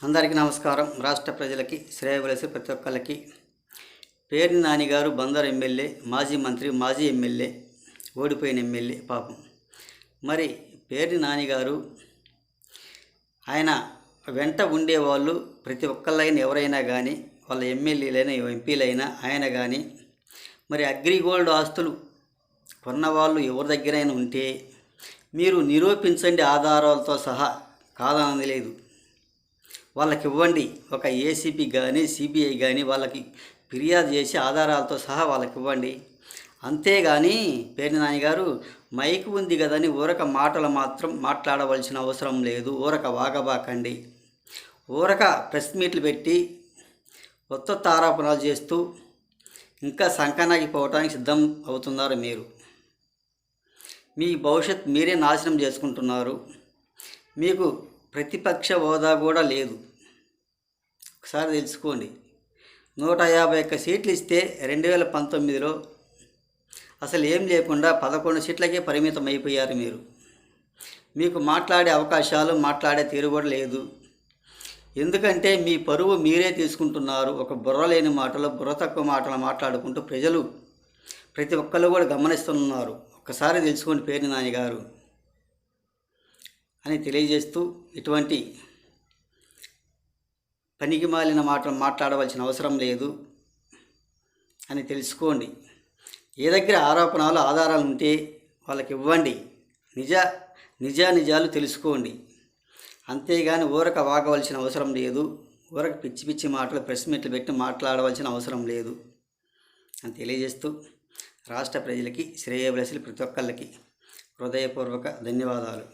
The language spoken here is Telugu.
అందరికీ నమస్కారం. రాష్ట్ర ప్రజలకి శ్రేయబలసి ప్రతి ఒక్కరికి పేర్ని నాని గారు బందర్ ఎమ్మెల్యే, మాజీ మంత్రి, మాజీ ఎమ్మెల్యే, ఓడిపోయిన ఎమ్మెల్యే పాపం. మరి పేర్ని నాని గారు ఆయన వెంట ఉండేవాళ్ళు ప్రతి ఒక్కళ్ళైనా ఎవరైనా కానీ, వాళ్ళ ఎమ్మెల్యేలైనా ఎంపీలైనా ఆయన కానీ మరి అగ్రిగోల్డ్ ఆస్తులు కొన్నవాళ్ళు ఎవరి దగ్గరైనా ఉంటే మీరు నిరూపించండి, ఆధారాలతో సహా. కాదనది లేదు. వాళ్ళకి ఇవ్వండి. ఒక ఏసీపీ కానీ సిబిఐ కానీ వాళ్ళకి ఫిర్యాదు చేసి ఆధారాలతో సహా వాళ్ళకి ఇవ్వండి. అంతేగాని పేర్ని నాని గారు మైక్ ఉంది కదని ఊరక మాటలు మాత్రం మాట్లాడవలసిన అవసరం లేదు. ఊరక వాగబాకండి. ఊరక ప్రెస్ మీట్లు పెట్టి కొత్త ఆరోపణలు చేస్తూ ఇంకా సంకనాగిపోవటానికి సిద్ధం అవుతున్నారు. మీరు మీ భవిష్యత్ మీరే నాశనం చేసుకుంటున్నారు. మీకు ప్రతిపక్ష హోదా కూడా లేదు. ఒకసారి తెలుసుకోండి. 151 సీట్లు ఇస్తే 2019లో అసలు ఏం లేకుండా 11 సీట్లకే పరిమితం అయిపోయారు మీరు. మీకు మాట్లాడే అవకాశాలు, మాట్లాడే తీరు కూడా లేదు. ఎందుకంటే మీ పరువు మీరే తీసుకుంటున్నారు. ఒక బుర్ర లేని మాటలు, బుర్ర తక్కువ మాటలు మాట్లాడుకుంటూ ప్రజలు ప్రతి ఒక్కళ్ళు కూడా గమనిస్తున్నారు. ఒక్కసారి తెలుసుకోండి పేర్ని నాని గారు అని తెలియజేస్తూ, ఇటువంటి పనికి మాలిన మాటలు మాట్లాడవలసిన అవసరం లేదు అని తెలుసుకోండి. ఏ దగ్గర ఆరోపణలు, ఆధారాలు ఉంటే వాళ్ళకి ఇవ్వండి. నిజాలు తెలుసుకోండి. అంతేగాని ఊరక వాగవలసిన అవసరం లేదు. ఊరక పిచ్చి పిచ్చి మాటలు ప్రెస్ మీట్లు పెట్టి మాట్లాడవలసిన అవసరం లేదు అని తెలియజేస్తూ, రాష్ట్ర ప్రజలకి శ్రేయోభిలాషులు ప్రతి ఒక్కళ్ళకి హృదయపూర్వక ధన్యవాదాలు.